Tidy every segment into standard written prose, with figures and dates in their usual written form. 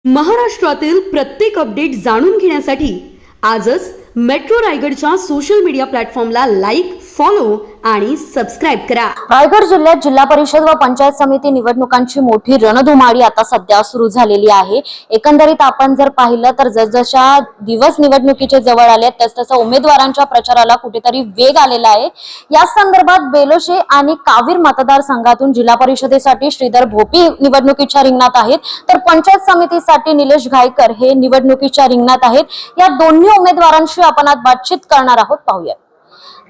महाराष्ट्रातील प्रत्येक अपडेट जाणून घेण्यासाठी आजच मेट्रो रायगडच्या सोशल मीडिया प्लॅटफॉर्मला लाईक, फॉलो आणि सबस्क्राइब करा। रायगड जिल्ह्यात जिल्हा परिषद व पंचायत समिती निवडणुकांची मोठी रणधुमाळी आता सध्या सुरू झालेली आहे। एकंदरीत आपण जर पाहिलं तर जसजशा दिवस निवडणुकीचे जवळ आले तसतसा उमेदवारांच्या प्रचाराला कुठेतरी वेग आलेला आहे। या संदर्भात बेलोशे आणि कावीर मतदारसंघातून जिल्हा परिषदेसाठी श्रीधर भोपी निवडणुकीच्या रिंगणात आहेत, तर पंचायत समितीसाठी निलेश घायकर हे निवडणुकीच्या रिंगणात आहेत। या दोन्ही उमेदवारांशी आपण आज बातचीत करणार आहोत। पाहूया।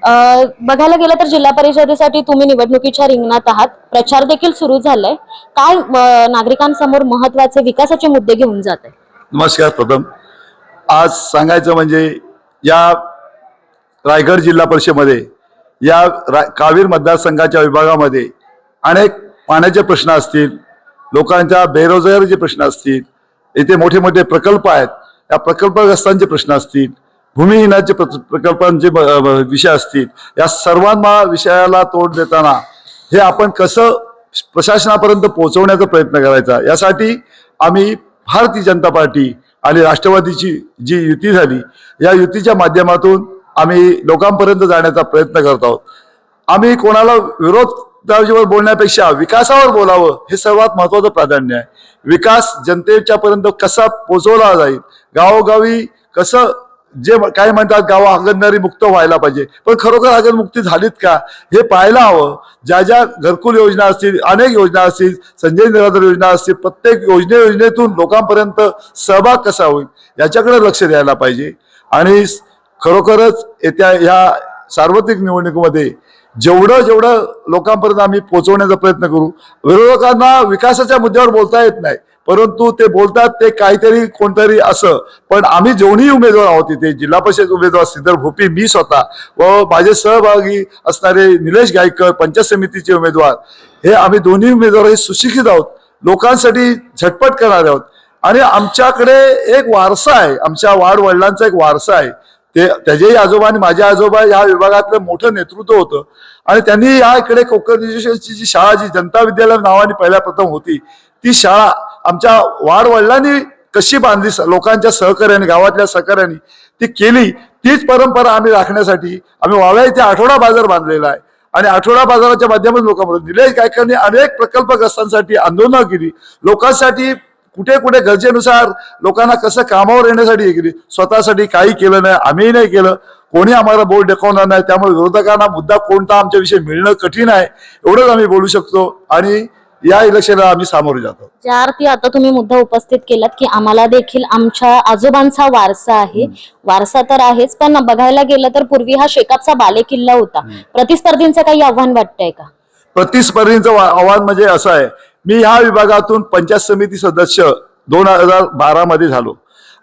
बघायला गेलं तर जिल्हा परिषदेसाठी तुम्ही निवडणुकीच्या रिंगणात आहात, प्रचार देखील सुरू झालाय। काय नागरिकांसमोर महत्त्वाचे विकासाचे मुद्दे घेऊन जात आहे? नमस्कार। प्रथम आज सांगायचं म्हणजे या रायगड जिल्हा परिषदेमध्ये या कावीर मतदारसंघाच्या विभागामध्ये अनेक पाण्याचे प्रश्न असतील, लोकांच्या बेरोजगारीचे प्रश्न असतील, इथे मोठे मोठे प्रकल्प आहेत, या प्रकल्पग्रस्तांचे प्रश्न असतील, भूमिहीनाचे प्रकल्पांचे विषय असतील, या सर्वांना विषयाला तोड देताना हे आपण कसं प्रशासनापर्यंत पोहोचवण्याचा प्रयत्न करायचा, यासाठी आम्ही भारतीय जनता पार्टी आणि राष्ट्रवादीची जी युती झाली, या युतीच्या माध्यमातून आम्ही लोकांपर्यंत जाण्याचा प्रयत्न करत आहोत। आम्ही कोणाला विरोधावर बोलण्यापेक्षा विकासावर बोलावं हे सर्वात महत्वाचं प्राधान्य आहे। विकास जनतेच्या पर्यंत कसा पोहोचवला जाईल, गावोगावी कसं, जे काय म्हणतात गाव हागणदारी मुक्त व्हायला पाहिजे, पण खरोखर हागणमुक्ती झालीत का हे पाहायला हवं। ज्या ज्या घरकुल योजना असतील, अनेक योजना असतील, संजय निराधार योजना असतील, प्रत्येक योजनेतून लोकांपर्यंत सहभाग कसा होईल याच्याकडे लक्ष द्यायला पाहिजे। आणि खरोखरच येत्या ह्या सार्वत्रिक निवडणुकीमध्ये जेवढं लोकांपर्यंत आम्ही पोहोचवण्याचा प्रयत्न करू। विरोधकांना विकासाच्या मुद्द्यावर बोलता येत नाही, परंतु ते बोलतात ते काहीतरी कोणतरी असं, पण आम्ही दोन्ही उमेदवार आहोत। इथे जिल्हा परिषद उमेदवार श्रीधर भोपी मी स्वतः व माझे सहभागी असणारे निलेश घायकर पंचायत समितीचे उमेदवार, हे आम्ही दोन्ही उमेदवार हे सुशिक्षित आहोत, लोकांसाठी झटपट करणारे आहोत। आणि आमच्याकडे एक वारसा आहे, आमच्या वाड वडिलांचा एक वारसा आहे। ते त्याचेही आजोबा आणि माझे आजोबा या विभागातलं मोठं नेतृत्व होतं, आणि त्यांनी या इकडे कोकण एज्युकेशनची जी शाळा, जी जनता विद्यालय नावाने पहिल्या प्रथम होती, ती शाळा आमच्या वाड वडिलांनी कशी बांधली, लोकांच्या सहकार्याने, गावातल्या सहकार्याने ती केली, तीच परंपरा आम्ही राखण्यासाठी आम्ही वाव्या इथे आठवडा बाजार बांधलेला आहे। आणि आठवडा बाजाराच्या माध्यमातून लोकांमध्ये निलेश गायकरने अनेक प्रकल्पग्रस्तांसाठी आंदोलनं केली, लोकांसाठी कुठे कुठे गरजेनुसार लोकांना कसं कामावर येण्यासाठी हे केली, स्वतःसाठी काही केलं नाही, आम्हीही नाही केलं, कोणी आम्हाला बोट दाखवणार नाही। त्यामुळे विरोधकांना मुद्दा कोणता आमच्याविषयी मिळणं कठीण आहे, एवढंच आम्ही बोलू शकतो। आणि या इलेक्शनला आम्ही सामोरे जातो। ज्या अर्थी आता तुम्ही मुद्दा उपस्थित केलात की आम्हाला देखील आमच्या आजोबांचा वारसा आहे, वारसा तर आहेच, पण बघायला गेलं तर पूर्वी हा शेकापचा बालेकिल्ला होता। प्रतिस्पर्धींचं काही आव्हान वाटतंय का? प्रतिस्पर्धींचं आव्हान म्हणजे असं आहे, मी ह्या विभागातून पंचायत समिती सदस्य 2012 मध्ये झालो,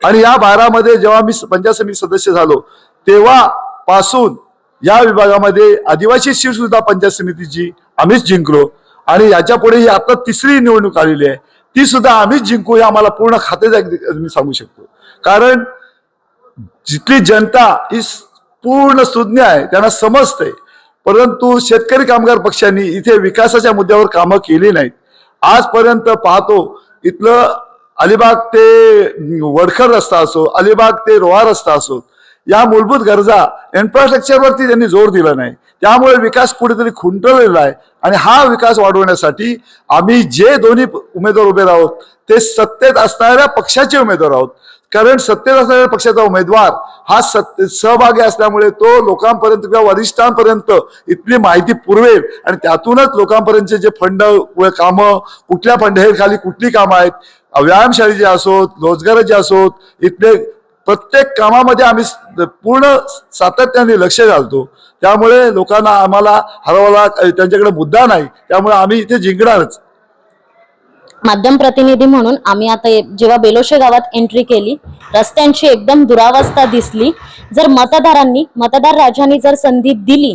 आणि या 12 मध्ये जेव्हा मी पंचायत समिती सदस्य झालो तेव्हापासून या विभागामध्ये आदिवासी सीट सुद्धा पंचायत समितीची आम्हीच जिंकलो, आणि याच्या पुढे ही आता तिसरी निवडणूक आलेली आहे, ती सुद्धा आम्हीच जिंकू हे आम्हाला पूर्ण खात्रीने मी सांगू शकतो। कारण जिथली जनता ही पूर्ण सुज्ञ आहे, त्यांना समजते, परंतु शेतकरी कामगार पक्षांनी इथे विकासाच्या मुद्द्यावर कामं केली नाहीत। आजपर्यंत पाहतो इथलं अलिबाग ते वडखर रस्ता असो, अलिबाग ते रोहा रस्ता असो, या मूलभूत गरजा इन्फ्रास्ट्रक्चरवरती त्यांनी जोर दिला नाही, त्यामुळे विकास कुठेतरी खुंटलेला आहे। आणि हा विकास वाढवण्यासाठी आम्ही जे दोन्ही उमेदवार उभे आहोत ते सत्तेत असणाऱ्या पक्षाचे उमेदवार आहोत, कारण सत्तेत असणाऱ्या पक्षाचा उमेदवार हा सहभागी असल्यामुळे तो लोकांपर्यंत किंवा वरिष्ठांपर्यंत इथली माहिती पुरवेल, आणि त्यातूनच लोकांपर्यंतचे जे फंड कामं, कुठल्या फंड हे खाली कुठली कामं आहेत, व्यायामशाळेचे असोत, रोजगाराचे असोत, इथले प्रत्येक कामामध्ये आम्ही पूर्ण सातत्याने लक्ष घालतो। त्यामुळे लोकांना आम्हाला हरवला, त्यांच्याकडे मुद्दा नाही, त्यामुळे आम्ही इथे जिंकणारच। माध्यम प्रतिनिधी म्हणून आम्ही आता जेव्हा बेलोशे गावात एंट्री केली, रस्त्यांची एकदम दुरावस्था दिसली। जर मतदार राजांनी जर संधी दिली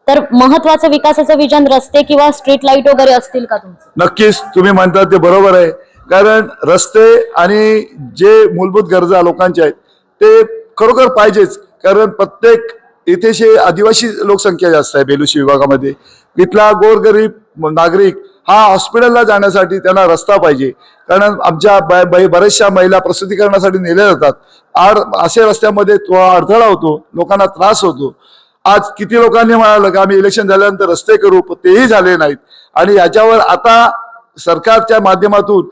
तर महत्वाचं विकासाचं विजन रस्ते किंवा स्ट्रीट लाईट वगैरे असतील का तुमचं? नक्कीच, तुम्ही म्हणतात ते बरोबर आहे, कारण रस्ते आणि जे मूलभूत गरजा लोकांच्या आहेत ते खरोखर पाहिजेच। कारण प्रत्येक इथे आदिवासी लोकसंख्या जास्त आहे बेलुशी विभागामध्ये, इथला गोरगरीब नागरिक हा हॉस्पिटलला जाण्यासाठी त्यांना रस्ता पाहिजे. कारण आमच्या बऱ्याचशा महिला प्रसूती करण्यासाठी नेल्या जातात. अशा रस्त्यामध्ये तो अडथळा होतो, लोकांना त्रास होतो. आज किती लोकांनी म्हणालं की आम्ही इलेक्शन झाल्यानंतर रस्ते करू, पण तेही झाले नाहीत. आणि याच्यावर आता सरकारच्या माध्यमातून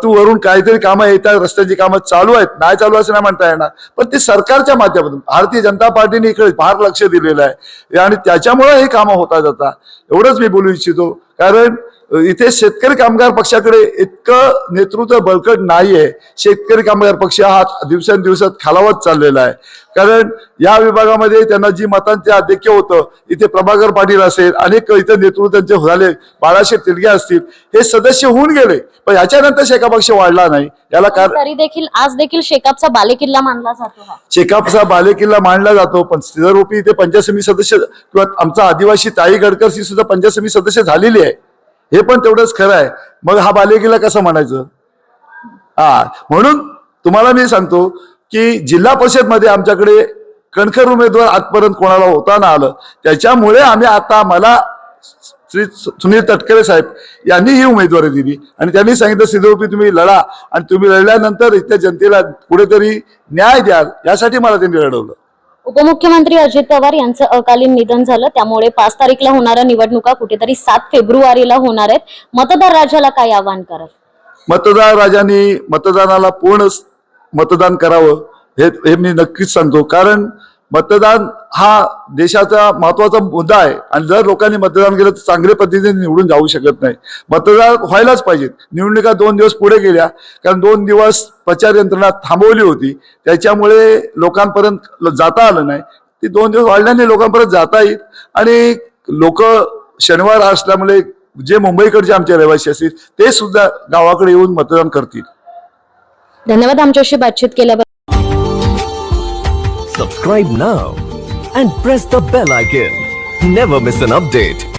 वरून काहीतरी कामं येतात, रस्त्याची कामं चालू आहेत, नाही चालू असं नाही म्हणता येणार, पण ते सरकारच्या माध्यमातून भारतीय जनता पार्टीने इकडे फार लक्ष दिलेलं आहे आणि त्याच्यामुळे हे कामं होतात. आता एवढंच मी बोलू इच्छितो, कारण इथे शेतकरी कामगार पक्षाकडे इतकं नेतृत्व बळकट नाहीये. शेतकरी कामगार पक्ष हा दिवसेंदिवसात खालावत चाललेला आहे. कारण या विभागामध्ये त्यांना जी मतांचे आधिक्य होतं, इथे प्रभाकर पाटील असेल, अनेक इथे नेतृत्वांचे झाले, बाळासाहेब तिलगे असतील, हे सदस्य होऊन गेले, पण याच्यानंतर शेका पक्ष वाढला नाही. याला कारण तरी देखील आज देखील शेकापचा बालेकिल्ला मानला जातो. हा शेकापचा बालेकिल्ला मानला जातो, पण सिद्धरूपी इथे पंचायत समिती सदस्य किंवा आमचा आदिवासी ताई गडकरची सुद्धा पंचायत समिती सदस्य झालेली आहे, हे पण तेवढंच खरं आहे. मग हा बालेकिल्ला कसं म्हणायचं? म्हणून तुम्हाला मी सांगतो की जिल्हा परिषद मध्ये आमच्याकडे कणखर उमेदवार आजपर्यंत कोणाला होता ना आलं, त्याच्यामुळे आम्ही आता मला श्री सुनील तटकरे साहेब यांनी ही उमेदवारी दिली आणि त्यांनी सांगितलं सिद्धरूपी तुम्ही लढा आणि तुम्ही लढल्यानंतर इथल्या जनतेला कुठेतरी न्याय द्याल, यासाठी मला त्यांनी लढवलं. उपमुख्यमंत्री अजित पवार यांचं अकालीन निधन झालं, त्यामुळे 5 तारीखला होणाऱ्या निवडणुका कुठेतरी 7 फेब्रुवारीला होणार आहेत. मतदार राजाला काय आवाहन कराल? मतदार राजांनी मतदानाला पूर्ण मतदान करावं हे मी नक्कीच सांगतो. कारण मतदान हा देशाचा महत्वाचा मुद्दा आहे आणि जर लोकांनी मतदान केलं तर चांगल्या पद्धतीने निवडून जाऊ शकत नाही. मतदान व्हायलाच पाहिजे. निवडणुका 2 दिवस पुढे गेल्या, कारण 2 दिवस प्रचार यंत्रणा थांबवली होती, त्याच्यामुळे लोकांपर्यंत जाता आलं नाही. ती 2 दिवस वाढल्याने लोकांपर्यंत जाता येईल आणि लोक शनिवार असल्यामुळे जे मुंबईकडचे आमचे रहिवासी असतील ते सुद्धा गावाकडे येऊन मतदान करतील. धन्यवाद आमच्याशी बातचीत केल्याबद्दल. Subscribe now and press the bell icon. Never miss an update.